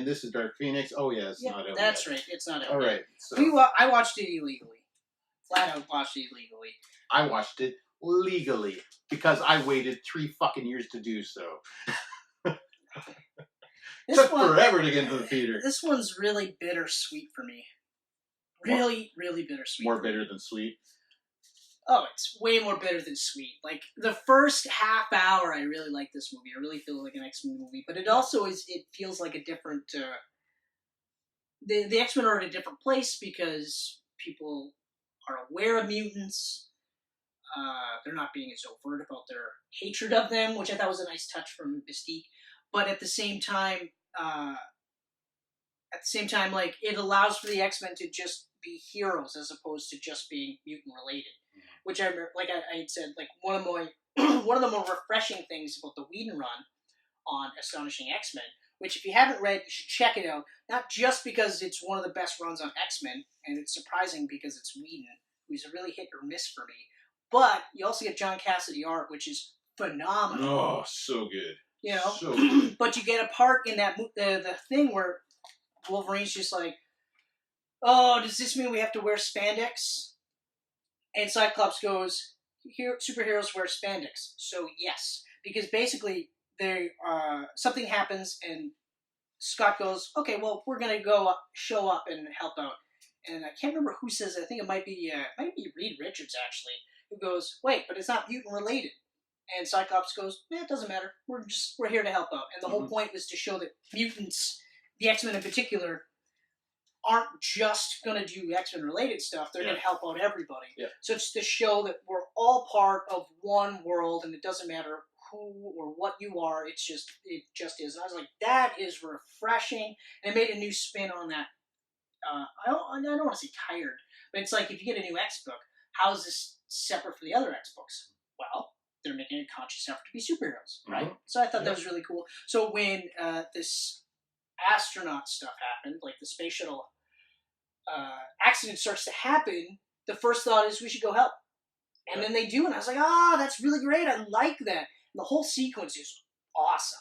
and this is Dark Phoenix. Oh yeah, it's not out That's yet. right. It's not out All yet. right. So I watched it illegally. Flat out watched it illegally. I watched it legally because I waited 3 fucking years to do so. Took forever to get into the theater. This one's really bittersweet for me. Really, really bittersweet. More bitter than sweet. Oh, it's way more bitter than sweet. Like, the first half hour, I really like this movie. I really feel like an X-Men movie. But it also is, it feels like a different, the X-Men are in a different place because people are aware of mutants. They're not being as overt about their hatred of them, which I thought was a nice touch from Mystique. But at the same time, like, it allows for the X-Men to just be heroes as opposed to just being mutant related. Which I remember, like I had said, like one of the more refreshing things about the Whedon run on Astonishing X-Men, which if you haven't read, you should check it out. Not just because it's one of the best runs on X-Men, and it's surprising because it's Whedon, who's a really hit or miss for me. But you also get John Cassidy art, which is phenomenal. Oh, so good. You know, so good. But you get a part in that the thing where Wolverine's just like, oh, does this mean we have to wear spandex? And Cyclops goes, superheroes wear spandex. So yes, because basically something happens and Scott goes, okay, well, we're gonna go show up and help out. And I can't remember who says it. I think it might be Reed Richards actually, who goes, wait, but it's not mutant related. And Cyclops goes, it doesn't matter. We're here to help out. And the whole point was to show that mutants, the X-Men in particular, aren't just going to do X-Men related stuff. They're going to help out everybody. Yeah. So it's to show that we're all part of one world, and it doesn't matter who or what you are. It just is. And I was like, that is refreshing. And it made a new spin on that. I don't want to say tired, but it's like if you get a new X book, how is this separate from the other X books? Well, they're making a conscious effort to be superheroes, right? Mm-hmm. So I thought that was really cool. So when this astronaut stuff happened, like the space shuttle accident starts to happen, the first thought is we should go help. And then they do, and I was like, that's really great. I like that. And the whole sequence is awesome.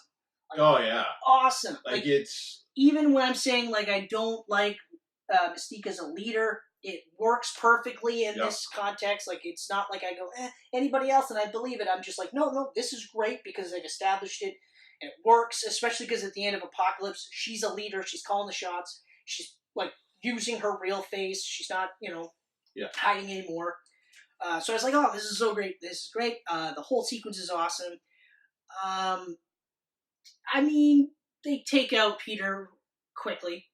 Like, awesome. Like it's... Even when I'm saying, like, I don't like Mystique as a leader, it works perfectly in this context. Like, it's not like I go, anybody else, and I believe it. I'm just like, no, this is great because they've established it, and it works, especially because at the end of Apocalypse, she's a leader. She's calling the shots. She's, like, using her real face. She's not, hiding anymore. So I was like, this is so great. This is great. The whole sequence is awesome. I mean, they take out Peter quickly.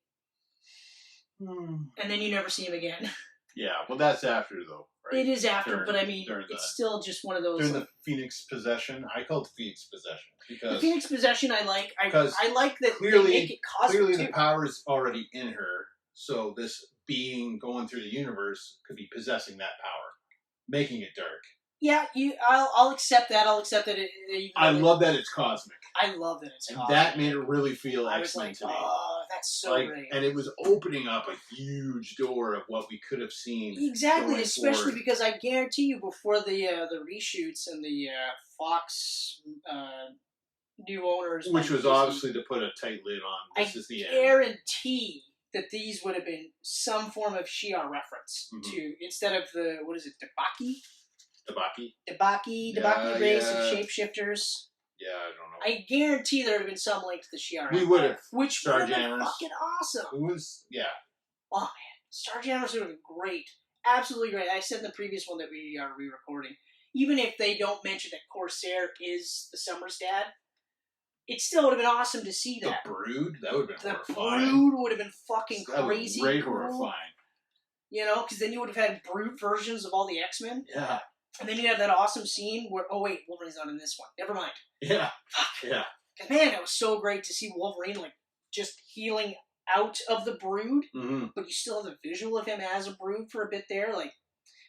And then you never see him again. Yeah, well, that's after, though, right? It is after, but I mean, it's still just one of those... During the Phoenix Possession. I call it the Phoenix Possession. Because the Phoenix Possession I like. I like that they make it cosmic, clearly the power is already in her, so this being going through the universe could be possessing that power, making it dark. Yeah, I'll accept that. I love that it's cosmic. I love that it's cosmic. That made it really feel X-Men to me. Oh, that's so great. And it was opening up a huge door of what we could have seen. Exactly, especially because I guarantee you before the reshoots and the Fox new owners... Which was obviously to put a tight lid on. This is the end. I guarantee that these would have been some form of Shi'ar reference to, instead of the, what is it, Debaki race of shapeshifters. Yeah, I don't know. I guarantee there would have been some link to the Shi'ar. We would have. Which would have been fucking awesome. It was, Oh, man. Starjammers would have been great. Absolutely great. I said in the previous one that we are re-recording, even if they don't mention that Corsair is the Summers dad, it still would have been awesome to see that. The Brood? That would have been horrifying. The Brood would have been fucking crazy. Great horrifying. You know, because then you would have had Brood versions of all the X-Men. Yeah. And then you'd have that awesome scene where, oh wait, Wolverine's not in this one. Never mind. Yeah. Fuck. Yeah. Man, it was so great to see Wolverine, like, just healing out of the Brood, but you still have the visual of him as a Brood for a bit there. Like,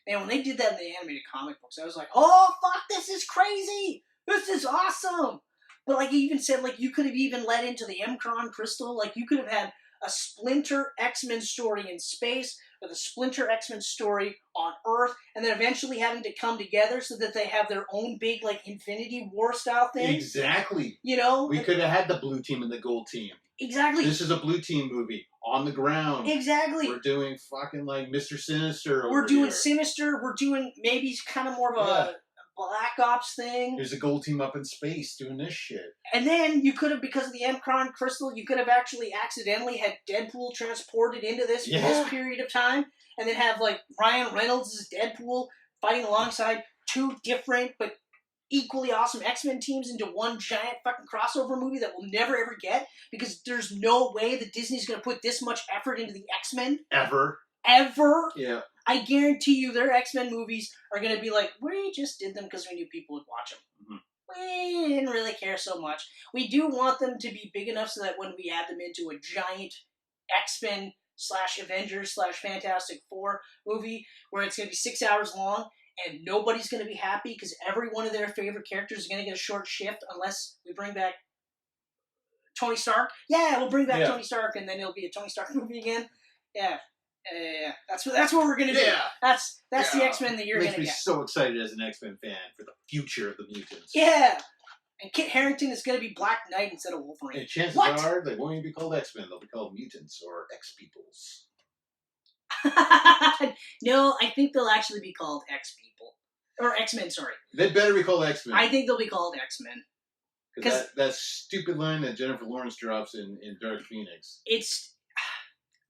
man, when they did that in the animated comic books, I was like, oh, fuck, this is crazy! This is awesome! But, like, you even said, like, you could have even led into the M'Kron Crystal. Like, you could have had a Splinter X-Men story in space with a Splinter X-Men story on Earth, and then eventually having to come together so that they have their own big, like, Infinity War style thing. Exactly. You know? We could have had the blue team and the gold team. Exactly. This is a blue team movie. On the ground. Exactly. We're doing fucking, like, Mr. Sinister We're doing here. Sinister. We're doing maybe kind of more of a Black Ops thing. There's a gold team up in space doing this shit. And then you could have, because of the Mcron crystal, you could have actually accidentally had Deadpool transported into this for this period of time, and then have, like, Ryan Reynolds as Deadpool fighting alongside two different but equally awesome X-Men teams into one giant fucking crossover movie that we'll never ever get, because there's no way that Disney's going to put this much effort into the X-Men. Ever. Yeah. I guarantee you their X-Men movies are going to be like, we just did them because we knew people would watch them. Mm-hmm. We didn't really care so much. We do want them to be big enough so that when we add them into a giant X-Men / Avengers / Fantastic Four movie where it's going to be 6 hours long and nobody's going to be happy because every one of their favorite characters is going to get a short shift unless we bring back Tony Stark. Yeah, we'll bring back Tony Stark, and then it'll be a Tony Stark movie again. Yeah. That's what we're gonna do. That's the X-Men that you're gonna get. Makes me so excited as an X-Men fan for the future of the mutants. Yeah, and Kit Harington is gonna be Black Knight instead of Wolverine. And chances are they won't even be called X-Men; they'll be called mutants or X-Peoples. No, I think they'll actually be called X-People or X-Men. Sorry, they better be called X-Men. I think they'll be called X-Men. Because that stupid line that Jennifer Lawrence drops in Dark Phoenix.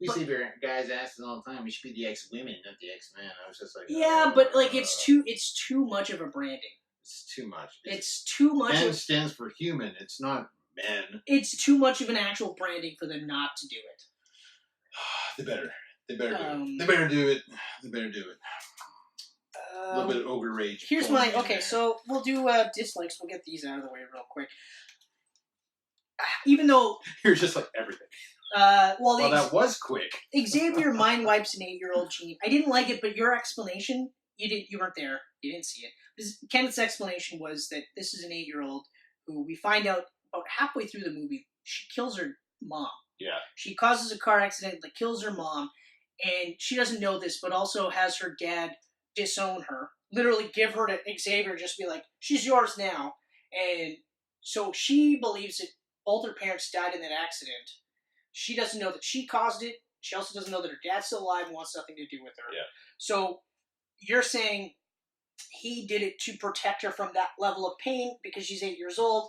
We save your guys' asses all the time. We should be the X-Women, not the X-Men. I was just like, but like it's too much of a branding. It's too much. It's too much. Men stands for human. It's not men. It's too much of an actual branding for them not to do it. They better do it. They better do it. They better do it. A little bit of ogre rage. Here's my so we'll do dislikes. We'll get these out of the way real quick. Even though you're just like everything. Well, that was quick. Xavier mind wipes an 8-year-old Jean. I didn't like it, but your explanation, you weren't there. You didn't see it. Kenneth's explanation was that this is an 8-year-old who we find out about halfway through the movie, she kills her mom. Yeah. She causes a car accident that kills her mom, and she doesn't know this, but also has her dad disown her. Literally give her to Xavier, just be like, she's yours now. And so she believes that both her parents died in that accident. She doesn't know that she caused it. She also doesn't know that her dad's still alive and wants nothing to do with her. Yeah. So you're saying he did it to protect her from that level of pain because she's 8 years old.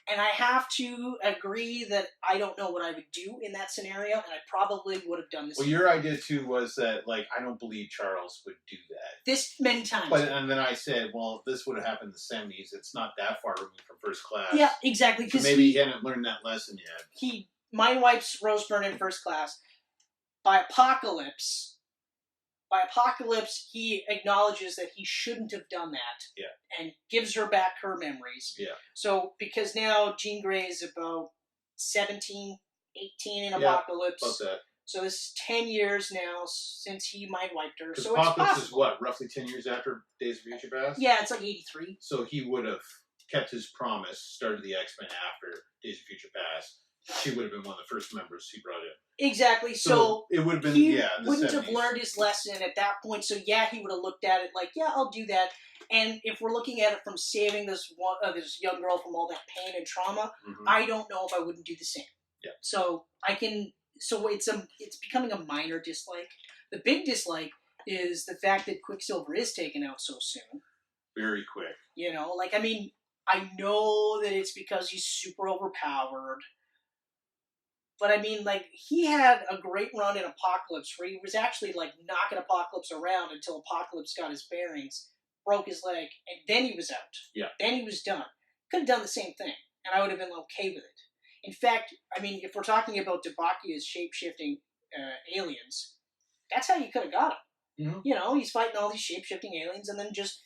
And I have to agree that I don't know what I would do in that scenario, and I probably would have done this. Well, your idea, too, was that, like, I don't believe Charles would do that. This many times. And then I said, well, this would have happened in the 70s. It's not that far removed from First Class. Yeah, exactly. So maybe he hadn't learned that lesson yet. He mind wipes Roseburn in First Class. By Apocalypse, he acknowledges that he shouldn't have done that. Yeah. And gives her back her memories. Yeah. So, because now Jean Grey is about 17, 18 in Apocalypse. About that. So this is 10 years now since he mind wiped her. So Apocalypse it's is what, roughly 10 years after Days of Future Past? Yeah, it's like 83. So he would have kept his promise, started the X-Men after Days of Future Past. She would have been one of the first members he brought in. Exactly. So it would have been, he the wouldn't 70s. have learned his lesson at that point. So yeah, he would have looked at it like, yeah, I'll do that. And if we're looking at it from saving this young girl from all that pain and trauma, I don't know if I wouldn't do the same. Yeah. So it's becoming a minor dislike. The big dislike is the fact that Quicksilver is taken out so soon. Very quick. You know, like, I mean, I know that it's because he's super overpowered. But I mean, like, he had a great run in Apocalypse where he was actually, like, knocking Apocalypse around until Apocalypse got his bearings, broke his leg, and then he was out. Yeah. Then he was done. Could have done the same thing, and I would have been okay with it. In fact, I mean, if we're talking about D'Bacchia's shape-shifting aliens, that's how you could have got him. Mm-hmm. You know, he's fighting all these shape-shifting aliens, and then just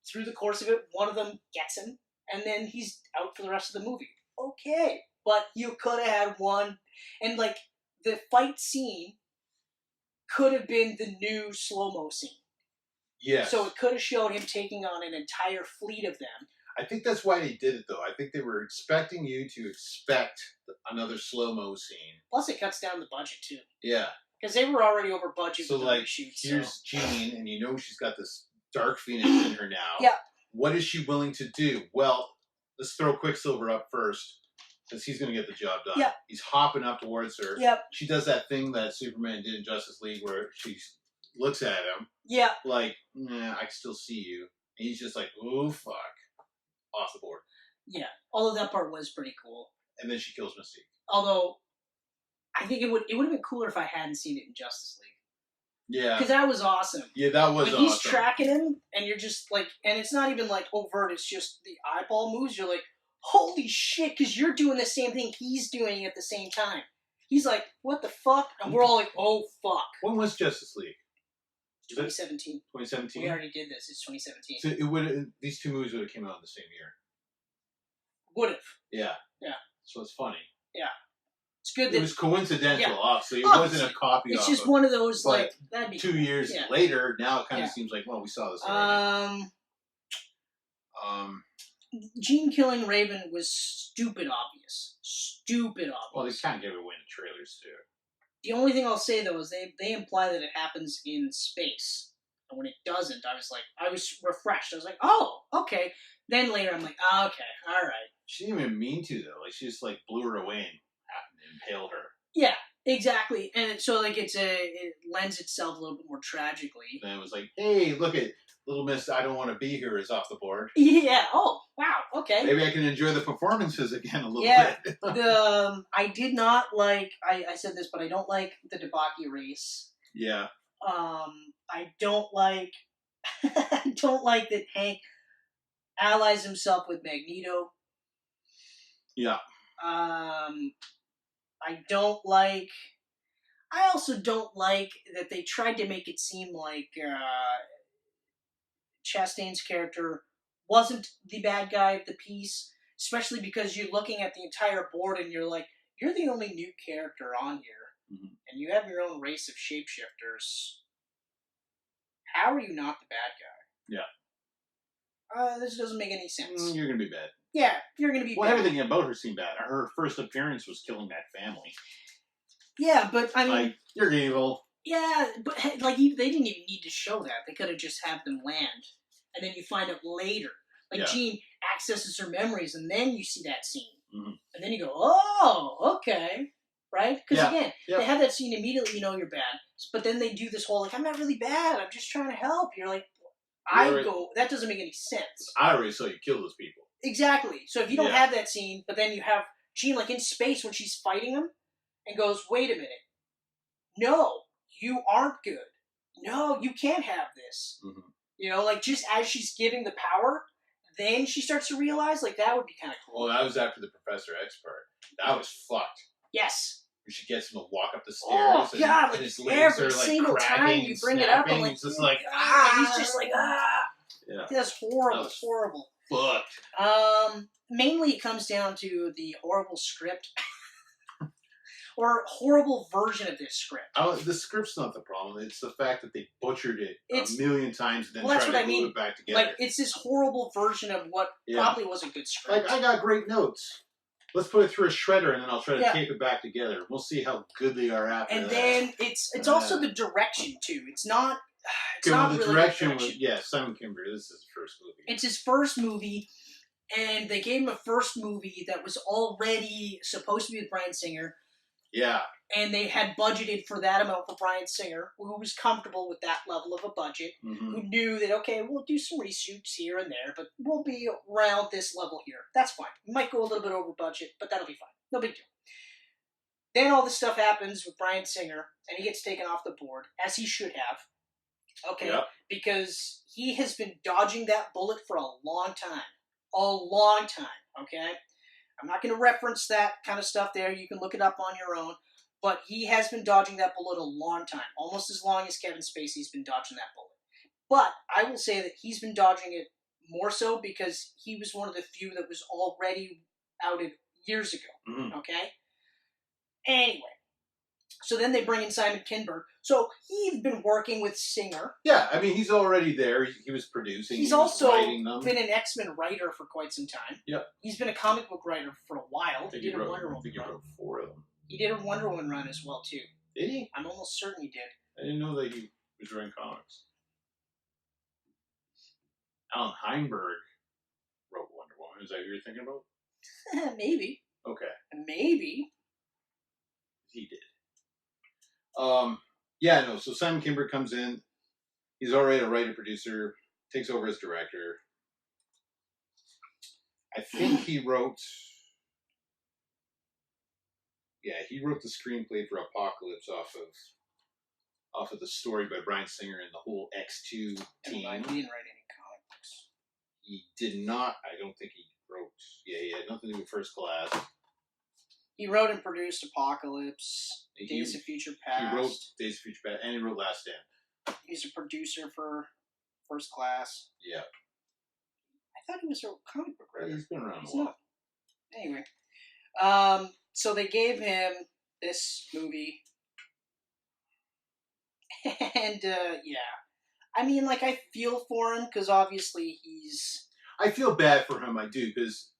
through the course of it, one of them gets him, and then he's out for the rest of the movie. Okay. But you could have had one, and like the fight scene could have been the new slow-mo scene. Yes. So it could have showed him taking on an entire fleet of them. I think that's why they did it, though. I think they were expecting you to expect another slow-mo scene. Plus, it cuts down the budget too. Yeah. Because they were already over budget. So, with like, reshoots, here's Jean, and you know she's got this Dark Phoenix in her now. Yeah. What is she willing to do? Well, let's throw Quicksilver up first, because he's going to get the job done. Yeah. He's hopping up towards her. Yep. She does that thing that Superman did in Justice League where she looks at him. Yeah. Like, nah, I can still see you. And he's just like, oh, fuck. Off the board. Yeah. Although that part was pretty cool. And then she kills Mystique. Although, I think it would have been cooler if I hadn't seen it in Justice League. Yeah. Because that was awesome. Yeah, that was when awesome. He's tracking him, and you're just like, and it's not even like overt, it's just the eyeball moves. You're like, holy shit, because you're doing the same thing he's doing at the same time. He's like, what the fuck? And we're all like, oh, fuck. When was Justice League? 2017. 2017? We already did this. It's 2017. So it would these two movies would have came out in the same year. Would have. Yeah. Yeah. So it's funny. Yeah. It's good that... It was coincidental, yeah. obviously. It wasn't a copy It's off just of, one of those, but like, that'd be 2 years later, now it kind of seems like, well, we saw this already. Gene killing Raven was stupid obvious. Stupid obvious. Well, they kind of gave it away in the trailers, too. The only thing I'll say, though, is they imply that it happens in space. And when it doesn't, I was refreshed. I was like, oh, okay. Then later, I'm like, oh, okay, all right. She didn't even mean to, though. Like, she just, like, blew her away and happened to impale her. Yeah, exactly. And so, like, it lends itself a little bit more tragically. And it was like, hey, look at Little Miss I Don't Want to Be Here is off the board. Yeah, oh, wow, okay. Maybe I can enjoy the performances again a little bit. I did not like, I said this, but I don't like the Debaki race. Yeah. I don't like that Hank allies himself with Magneto. Yeah. I also don't like that they tried to make it seem like Chastain's character wasn't the bad guy of the piece, especially because you're looking at the entire board and you're like, you're the only new character on here, and you have your own race of shapeshifters. How are you not the bad guy? Yeah. This doesn't make any sense. You're going to be bad. Yeah, you're going to be bad. Everything about her seemed bad. Her first appearance was killing that family. Yeah, but I mean... Like, you're evil. Yeah, but like they didn't even need to show that. They could have just had them land. And then you find out later. Like, Jean accesses her memories, and then you see that scene. Mm-hmm. And then you go, oh, okay. Right? Because, again, they have that scene immediately, you know you're bad. But then they do this whole, like, I'm not really bad. I'm just trying to help. You're like, that doesn't make any sense. I already saw you kill those people. Exactly. So if you don't have that scene, but then you have Jean, like, in space when she's fighting him, and goes, wait a minute. No, you aren't good. No, you can't have this. Mm-hmm. You know, like, just as she's giving the power, then she starts to realize, like, that would be kind of cool. Well, that was after the Professor X part. That was fucked. Yes. She gets him to walk up the stairs. Oh, God. And his legs every are, like, single time you bring it up, I'm like, he's just like, he's just like, Yeah. That's horrible. That horrible. Fucked. Mainly it comes down to the horrible script. Or horrible version of this script. The script's not the problem. It's the fact that they butchered it a million times and then tried to glue it back together. Like, it's this horrible version of what probably was a good script. Like, I got great notes. Let's put it through a shredder and then I'll try to tape it back together. We'll see how good they are after that. And then it's also the direction, too. It's not really the direction. Simon Kimber. This is his first movie. It's his first movie, and they gave him a first movie that was already supposed to be with Bryan Singer. Yeah. And they had budgeted for that amount for Bryan Singer, who was comfortable with that level of a budget, who knew that, okay, we'll do some reshoots here and there, but we'll be around this level here. That's fine. We might go a little bit over budget, but that'll be fine. No big deal. Then all this stuff happens with Bryan Singer, and he gets taken off the board, as he should have. Okay? Yep. Because he has been dodging that bullet for a long time. A long time, okay? I'm not going to reference that kind of stuff there. You can look it up on your own. But he has been dodging that bullet a long time. Almost as long as Kevin Spacey's been dodging that bullet. But I will say that he's been dodging it more so because he was one of the few that was already outed years ago. Okay? Anyway. So then they bring in Simon Kinberg. So he's been working with Singer. Yeah, I mean, he's already there. He was producing. He's also been an X-Men writer for quite some time. Yep. He's been a comic book writer for a while. I think he wrote 4 of them. He did a Wonder Woman run as well, too. Did he? I'm almost certain he did. I didn't know that he was writing comics. Alan Heinberg wrote Wonder Woman. Is that who you're thinking about? Maybe. Okay. Maybe. He did. Yeah, no. So Simon Kinberg comes in. He's already a writer-producer. Takes over as director. I think he wrote. Yeah, he wrote the screenplay for Apocalypse off of the story by Bryan Singer and the whole X2 team. He didn't write any comic books. He did not. I don't think he wrote. Yeah, he had nothing to do with First Class. He wrote and produced Apocalypse, Days of Future Past. He wrote Days of Future Past, and he wrote Last Stand. He's a producer for First Class. Yeah. I thought he was a comic book writer. Yeah, he's been around a while. Anyway. So they gave him this movie. And, yeah. I mean, like, I feel for him, because obviously he's... I feel bad for him, I do, because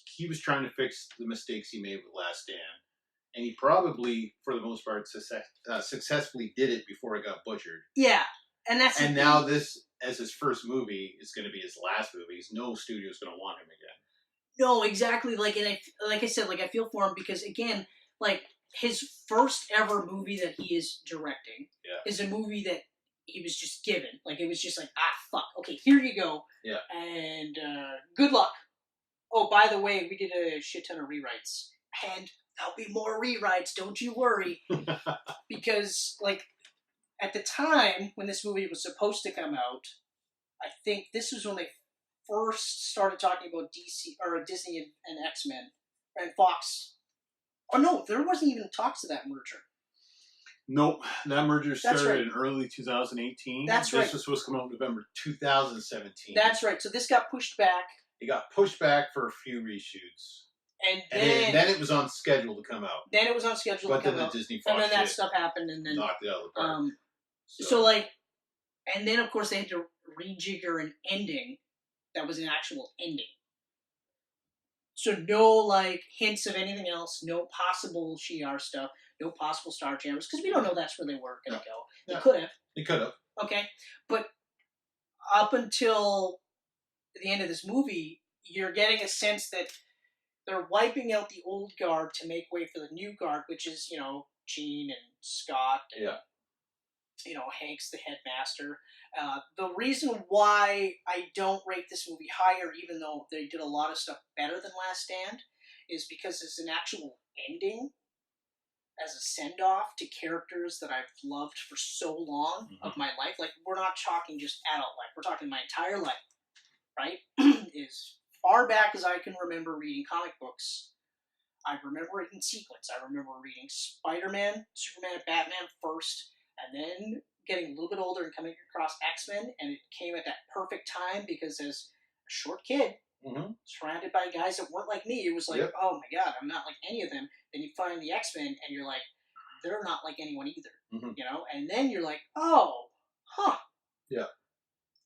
he was trying to fix the mistakes he made with Last Stand. And he probably, for the most part, successfully did it before it got butchered. Yeah. And now this, as his first movie, is going to be his last movie. No studio's going to want him again. No, exactly. Like I said, I feel for him because, again, like, his first ever movie that he is directing is a movie that he was just given. Like, it was just like, fuck. Okay, here you go. Yeah. And good luck. Oh, by the way, we did a shit ton of rewrites. And there'll be more rewrites, don't you worry. Because, like, at the time when this movie was supposed to come out, I think this was when they first started talking about DC or Disney and X-Men and Fox. Oh no, there wasn't even talks of that merger. Nope, that merger started in early 2018. That's right. This was supposed to come out in November 2017. That's right. So this got pushed back. It got pushed back for a few reshoots. And then it was on schedule to come out. Then it was on schedule to come out. But then the Disney Fox and then that stuff happened and then knocked it out of the park. So like, and then of course they had to rejigger an ending that was an actual ending. So no like hints of anything else, no possible Shi'ar stuff, no possible Star Jammers, because we don't know that's where they were going to go. They could have. They could have. Okay. But up until the end of this movie, you're getting a sense that they're wiping out the old guard to make way for the new guard, which is, you know, Gene and Scott and, you know, Hank's the headmaster. The reason why I don't rate this movie higher, even though they did a lot of stuff better than Last Stand, is because it's an actual ending as a send-off to characters that I've loved for so long of my life. Like, we're not talking just adult life. We're talking my entire life, right? As far back as I can remember reading comic books, I remember it in sequence. I remember reading Spider-Man, Superman, and Batman first, and then getting a little bit older and coming across X-Men, and it came at that perfect time because as a short kid, surrounded by guys that weren't like me, it was like, oh my god, I'm not like any of them. Then you find the X-Men, and you're like, they're not like anyone either, you know? And then you're like, oh, huh. Yeah.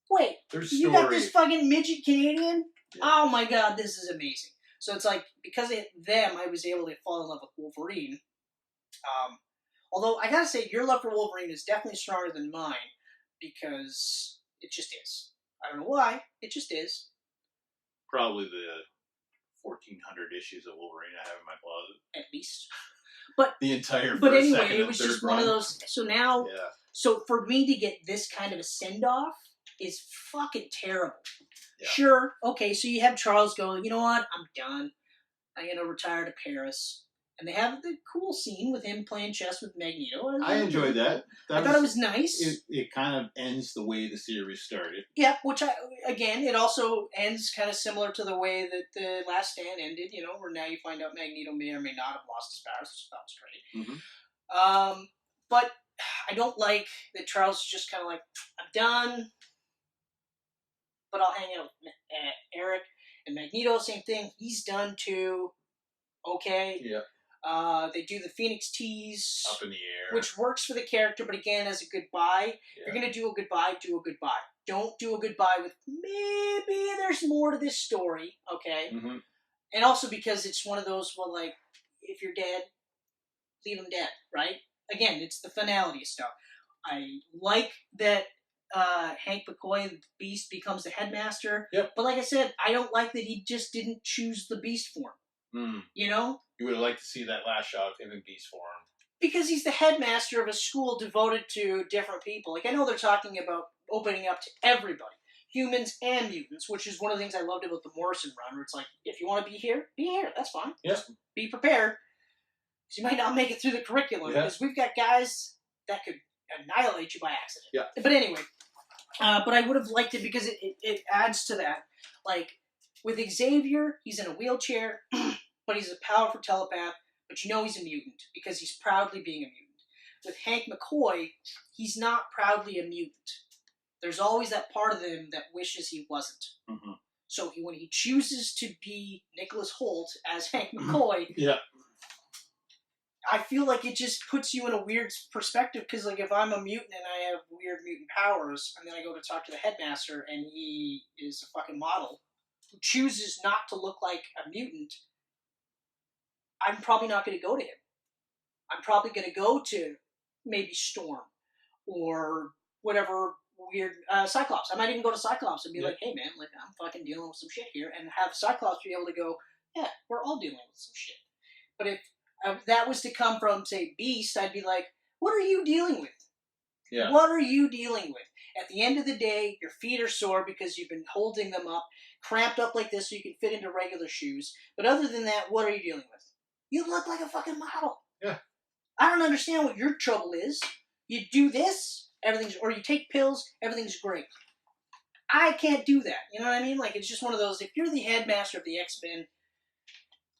Wait, you got this fucking midget Canadian? Yeah. Oh my god, this is amazing. So it's like, because of them, I was able to fall in love with Wolverine. Although, I gotta say, your love for Wolverine is definitely stronger than mine, because it just is. I don't know why, it just is. Probably the 1,400 issues of Wolverine I have in my closet. At least. But the entire But anyway, it was just one of those, so now, yeah. So for me to get this kind of a send-off is fucking terrible. Yeah. Sure, okay, so you have Charles go, you know what, I'm done. I'm going to retire to Paris. And they have the cool scene with him playing chess with Magneto. I enjoyed that. I thought it was nice. It kind of ends the way the series started. Yeah, which, it also ends kind of similar to the way that the Last Stand ended, you know, where now you find out Magneto may or may not have lost his powers. That was great. But I don't like that Charles is just kind of like, I'm done, but I'll hang out with Eric. And Magneto, same thing. He's done too. Okay. Yeah. They do the Phoenix tease. Up in the air. Which works for the character, but again, as a goodbye. Yeah. If you're going to do a goodbye, do a goodbye. Don't do a goodbye with, maybe there's more to this story, okay? And also because it's one of those, well, like, if you're dead, leave him dead, right? again, it's the finality stuff. I like that Hank McCoy, the Beast, becomes the headmaster. Yep. But like I said, I don't like that he just didn't choose the Beast form. You know? You would have liked to see that last shot of him in Beast form. Because he's the headmaster of a school devoted to different people. Like, I know they're talking about opening up to everybody. Humans and mutants, which is one of the things I loved about the Morrison run, where it's like, if you want to be here, that's fine. Yeah. Just be prepared. Because you might not make it through the curriculum. Because we've got guys that could annihilate you by accident. Yeah. But anyway, but I would have liked it because it adds to that. Like, with Xavier, he's in a wheelchair, but he's a powerful telepath, but you know he's a mutant because he's proudly being a mutant. With Hank McCoy, he's not proudly a mutant. There's always that part of him that wishes he wasn't. Mm-hmm. So when he chooses to be Nicholas Hoult as Hank McCoy, I feel like it just puts you in a weird perspective because, like, if I'm a mutant and I have weird mutant powers, and then I go to talk to the headmaster and he is a fucking model who chooses not to look like a mutant, I'm probably not going to go to him. I'm probably going to go to maybe Storm or whatever weird Cyclops. I might even go to Cyclops and be like, hey man, like, I'm fucking dealing with some shit here, and have Cyclops be able to go, yeah, we're all dealing with some shit. But if that was to come from, say, Beast, I'd be like, what are you dealing with? Yeah. What are you dealing with? At the end of the day, your feet are sore because you've been holding them up, cramped up like this so you can fit into regular shoes. But other than that, what are you dealing with? You look like a fucking model. Yeah. I don't understand what your trouble is. You do this, or you take pills, everything's great. I can't do that. You know what I mean? Like, it's just one of those, if you're the headmaster of the X-Men,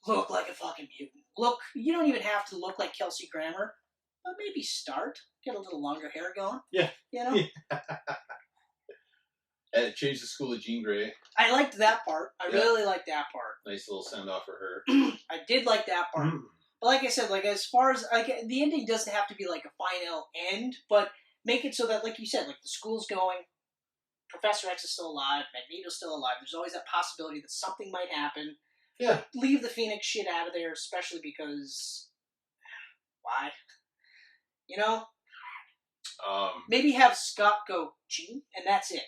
look like a fucking mutant. Look, you don't even have to look like Kelsey Grammer, but maybe start. Get a little longer hair going. Yeah. You know? Yeah. And it changed the school of Jean Grey. I liked that part. I really liked that part. Nice little send-off for her. I did like that part. But like I said, like, as far as, like, the ending doesn't have to be like a final end, but make it so that, like you said, like, the school's going, Professor X is still alive, Magneto's still alive, there's always that possibility that something might happen. Yeah. Leave the Phoenix shit out of there, especially because, why? You know? Maybe have Scott go, Jean, and that's it.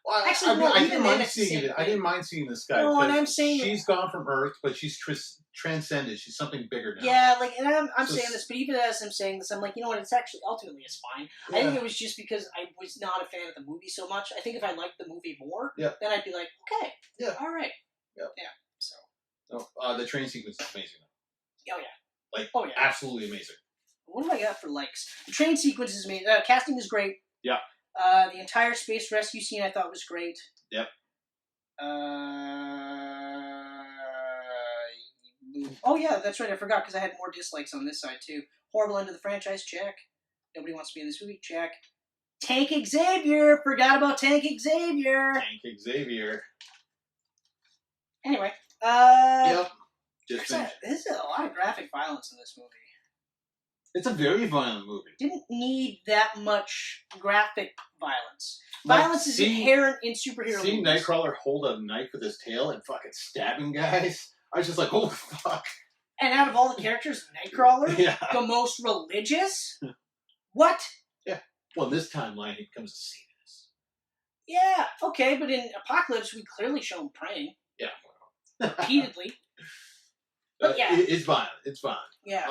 Well, actually, I didn't mind seeing it. I didn't mind seeing this guy. No, and I'm saying she's gone from Earth, but she's transcended. She's something bigger now. Yeah, like, and I'm saying this, but even as I'm saying this, I'm like, you know what? It's actually ultimately it's fine. Yeah. I think it was just because I was not a fan of the movie so much. I think if I liked the movie more, then I'd be like, okay, all right, yeah. So, the train sequence is amazing. Oh yeah, like absolutely amazing. What do I got for likes? The train sequence is amazing. Casting is great. Yeah. The entire space rescue scene I thought was great. Yep. Oh yeah, that's right. I forgot because I had more dislikes on this side too. Horrible end of the franchise. Check. Nobody wants to be in this movie. Check. Tank Xavier. Forgot about Tank Xavier. Tank Xavier. Anyway. Yep. There's a lot of graphic violence in this movie. It's a very violent movie. Didn't need that much graphic violence. Violence is inherent in superhero movies. Seeing Nightcrawler hold a knife with his tail and fucking stabbing guys, I was just like, oh fuck. And out of all the characters, Nightcrawler, the most religious? What? Yeah. Well, in this timeline, he becomes a Satanist. Yeah, okay, but in Apocalypse, we clearly show him praying. Yeah. Repeatedly. But yeah. It's violent. It's violent. Yeah.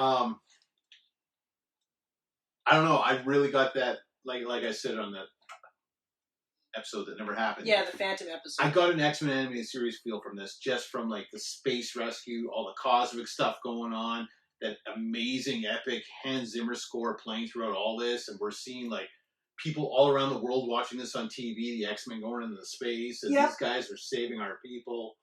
I don't know. I really got that, like I said on that episode that never happened. Yeah, the Phantom episode. I got an X-Men animated series feel from this, just from like the space rescue, all the cosmic stuff going on, that amazing, epic Hans Zimmer score playing throughout all this, and we're seeing like people all around the world watching this on TV. The X-Men going into space, and these guys are saving our people.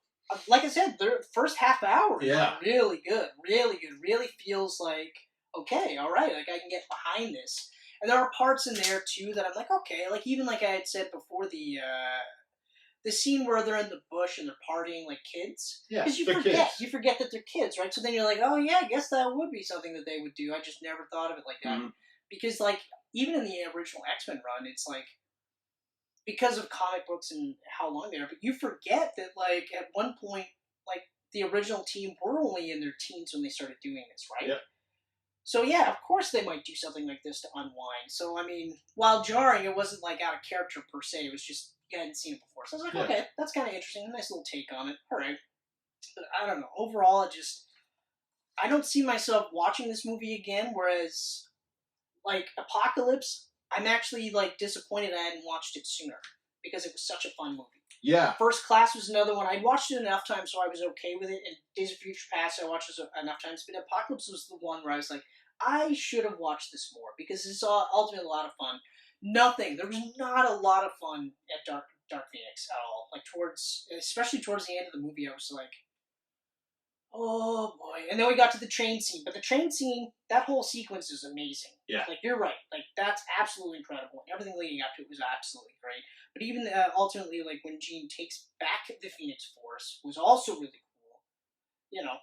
Like I said, the first half hour is really good. Really good. Really feels like, okay, all right, like I can get behind this. And there are parts in there too that I'm like, okay, like even like I had said before, the scene where they're in the bush and they're partying like kids. Yeah, because you forget that they're kids, right? So then you're like, oh yeah, I guess that would be something that they would do. I just never thought of it like that. Because like even in the original X-Men run, it's like, because of comic books and how long they are, but you forget that like at one point, like the original team were only in their teens when they started doing this, right? Yep. So yeah, of course they might do something like this to unwind. So I mean, while jarring, it wasn't like out of character per se. It was just you hadn't seen it before. So I was like, Yeah. okay, that's kind of interesting. Nice little take on it. All right, but I don't know. Overall, I don't see myself watching this movie again. Whereas like Apocalypse, I'm actually like disappointed I hadn't watched it sooner because it was such a fun movie. Yeah. First Class was another one. I'd watched it enough times so I was okay with it. And Days of Future Past I watched it enough times. But Apocalypse was the one where I was like, I should have watched this more because it's ultimately a lot of fun. There was not a lot of fun at Dark Phoenix at all. Like especially towards the end of the movie, I was like, oh boy. And then we got to the train scene. But the train scene, that whole sequence is amazing. Yeah. Like, you're right. Like, that's absolutely incredible. Everything leading up to it was absolutely great. But even ultimately, like, when Jean takes back the Phoenix Force was also really cool. You know,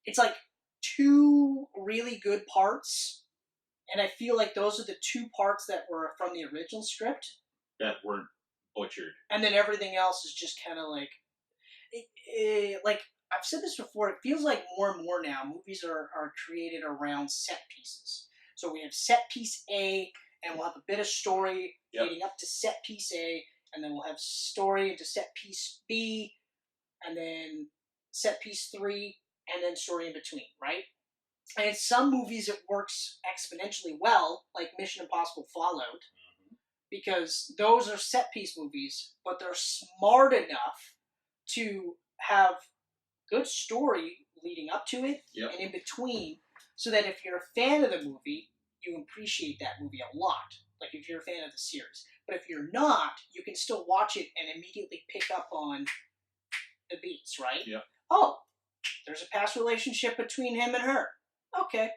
it's like two really good parts. And I feel like those are the two parts that were from the original script. That weren't butchered. And then everything else is just kind of like, like, I've said this before, it feels like more and more now movies are created around set pieces. So we have set piece A, and we'll have a bit of story leading up to set piece A, and then we'll have story into set piece B, and then set piece 3, and then story in between, right? And in some movies it works exponentially well, like Mission Impossible Fallout, because those are set piece movies, but they're smart enough to have good story leading up to it and in between, so that if you're a fan of the movie, you appreciate that movie a lot. Like if you're a fan of the series. But if you're not, you can still watch it and immediately pick up on the beats, right? Yeah. Oh, there's a past relationship between him and her. Okay.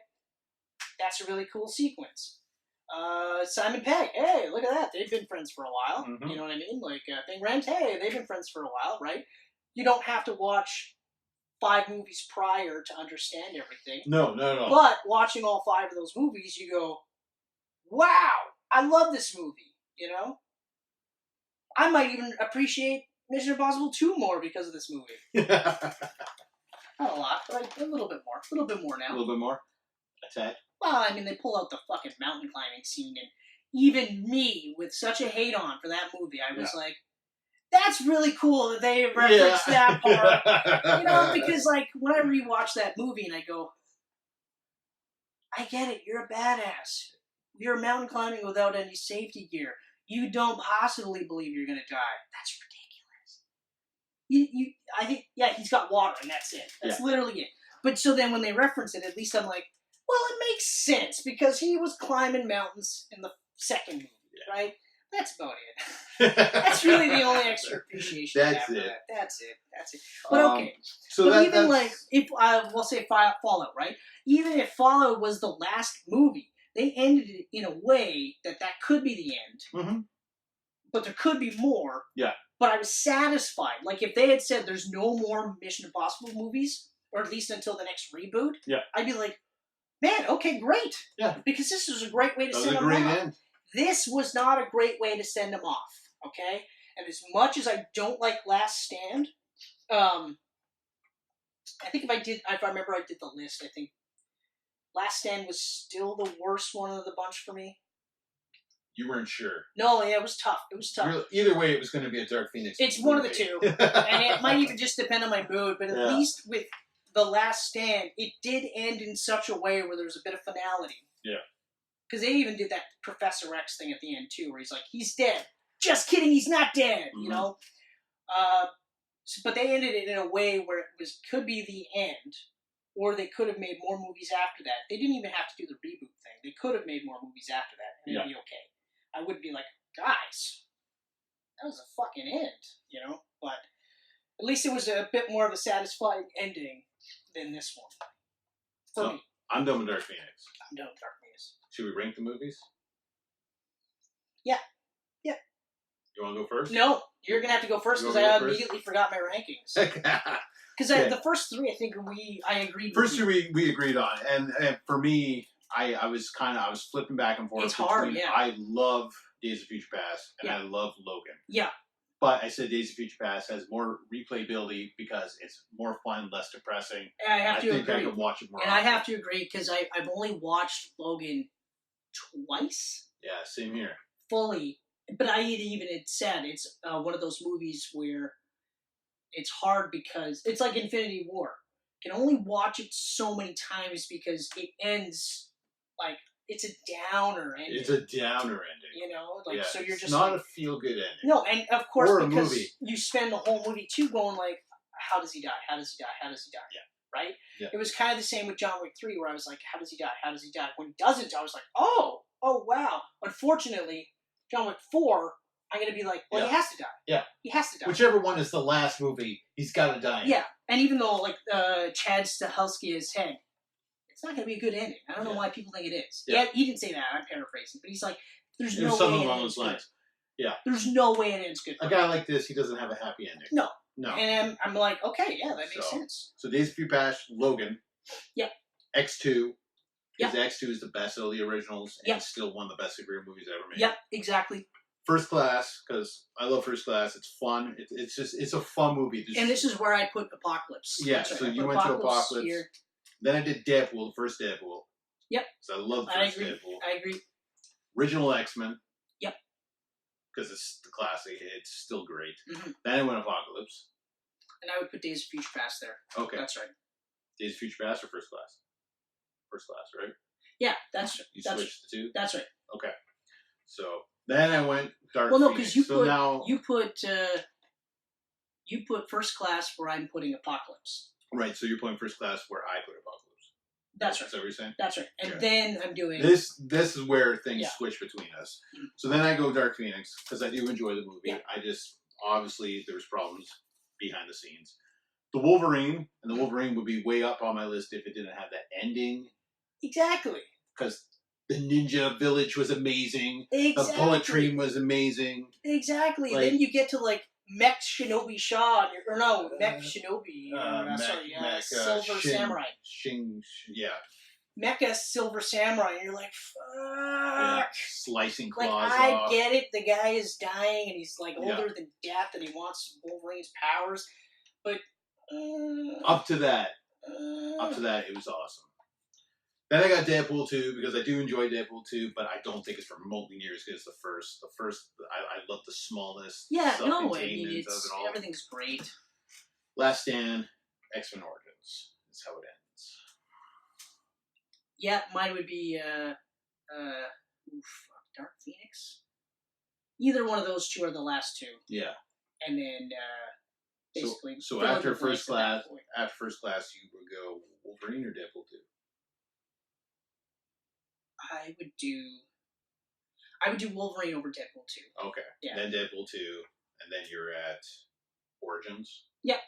That's a really cool sequence. Simon Pegg, hey, look at that. They've been friends for a while. Mm-hmm. You know what I mean? Like, Bing Rent, hey, they've been friends for a while, right? You don't have to watch 5 movies prior to understand everything. No. But watching all 5 of those movies, you go, wow, I love this movie, you know? I might even appreciate Mission Impossible 2 more because of this movie. Not a lot, but a little bit more. A little bit more now. A little bit more? A tad? Well, I mean, they pull out the fucking mountain climbing scene, and even me, with such a hate on for that movie, I was like, that's really cool that they referenced that part. You know, because, like, when I rewatch that movie and I go, I get it, you're a badass. You're mountain climbing without any safety gear. You don't possibly believe you're going to die. That's ridiculous. I think, he's got water, and that's it. That's literally it. But so then when they reference it, at least I'm like, well, it makes sense, because he was climbing mountains in the second movie, right? That's about it. That's really the only extra appreciation I have for that. That's it. But okay. So even like, if we'll say Fallout, right? Even if Fallout was the last movie, they ended it in a way that could be the end. Mm-hmm. But there could be more. Yeah. But I was satisfied. Like, if they had said there's no more Mission Impossible movies, or at least until the next reboot, I'd be like, man, okay, great. Yeah. Because this is a great way to send them off. End. This was not a great way to send them off, okay? And as much as I don't like Last Stand, I think if I remember I did the list, I think Last Stand was still the worst one of the bunch for me. You weren't sure. No, it was tough. Either way, it was going to be a Dark Phoenix. It's one of the two. And it might even just depend on my mood, but at least with The Last Stand, it did end in such a way where there was a bit of finality. Yeah. Because they even did that Professor X thing at the end, too, where he's like, he's dead. Just kidding, he's not dead, you know? But they ended it in a way where it could be the end, or they could have made more movies after that. They didn't even have to do the reboot thing. They could have made more movies after that, and it'd be okay. I wouldn't be like, guys, that was a fucking end, you know? But at least it was a bit more of a satisfying ending than this one. For me. I'm done with Dark Phoenix. I'm done with Dark Phoenix. Should we rank the movies? Yeah. You want to go first? No, you're going to have to go first because I immediately forgot my rankings. Because the first 3, I think I agreed with. First 2 we agreed on. And for me, I was flipping back and forth. It's hard, I love Days of Future Past and I love Logan. Yeah. But I said Days of Future Past has more replayability because it's more fun, less depressing. And I have to think agree. I could watch it more And often. I have to agree because I've only watched Logan twice Yeah, same here. fully. But I even had said it's one of those movies where it's hard because it's like Infinity War. You can only watch it so many times because it ends like it's a downer ending. It's a downer ending. You know, like yeah, so you're it's just not like, a feel-good ending. no, and of course Or a because movie. you spend the whole movie too going like, how does he die? How does he die? How does he die? Yeah. Right? Yeah. It was kind of the same with John Wick 3 where I was like, how does he die? How does he die? When he doesn't, I was like, oh wow. Unfortunately, John Wick 4, I'm gonna be like, well, he has to die. Yeah. He has to die. Whichever one is the last movie, he's got to die. Yeah, and even though like Chad Stahelski is head, it's not going to be a good ending. I don't know why people think it is. Yeah. He didn't say that. I'm paraphrasing, but he's like, there's no something way it along ends those good. lines. Yeah. There's no way it ends good. A guy like this, he doesn't have a happy ending. No. No. And I'm like, okay, yeah, that makes sense. So Days of Future Past, Logan. Yep. X2. Yep. Because X2 is the best of the originals and Yep. still one of the best superhero movies ever made. Yep, exactly. First Class, because I love First Class. It's fun. It's a fun movie. And this is where I put Apocalypse. Yeah, That's right. so I you put went to Apocalypse. Here. Then I did Deadpool, the first Deadpool. Yep. So I love the I first agree. Deadpool. I agree. Original X-Men. Yep. Because it's the classic. It's still great. Mm-hmm. Then I went Apocalypse. And I would put Days of Future Past there. Okay. That's right. Days of Future Past or First Class? First Class, right? Yeah, that's right. You switched the two? That's right. Okay. So then I went Dark Well, no, Phoenix. because you put First Class where I'm putting Apocalypse. Right, so you're putting First Class where I put Apocalypse. That's right. Is that what you're saying? That's right. And Okay. then I'm doing This is where things switch between us. Mm-hmm. So then I go Dark Phoenix because I do enjoy the movie. Yeah. I just obviously there's problems behind the scenes. The Wolverine, and the Wolverine would be way up on my list if it didn't have that ending. Exactly. Because the Ninja Village was amazing. Exactly. The Bullet Train was amazing. Exactly. Like, then you get to like Mech Shinobi Shaw, or no, Mech Shinobi. Silver Samurai. Yeah. Mecha Silver Samurai, and you're like, fuck. Yeah. Slicing claws Like, I off. get it, the guy is dying and he's like older than death and he wants Wolverine's powers, but Up to that, it was awesome. Then I got Deadpool 2 because I do enjoy Deadpool 2, but I don't think it's remotely near as good as the first. The first, I love the smallness, self-containment of it all. Everything's great. Last Stand, X-Men Origins is how it ends. Yeah, mine would be Dark Phoenix. Either one of those two are the last two. Yeah. And then basically. So after First Class, you would go Wolverine or Deadpool 2. I would do Wolverine over Deadpool 2. Okay. Yeah. Then Deadpool 2, and then you're at Origins. Yep.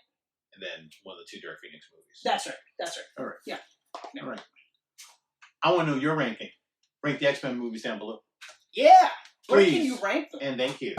And then one of the two Dark Phoenix movies. That's right. All right. Yeah. All right. I want to know your ranking. Rank the X-Men movies down below. Yeah. Where Please. can you rank them? And thank you.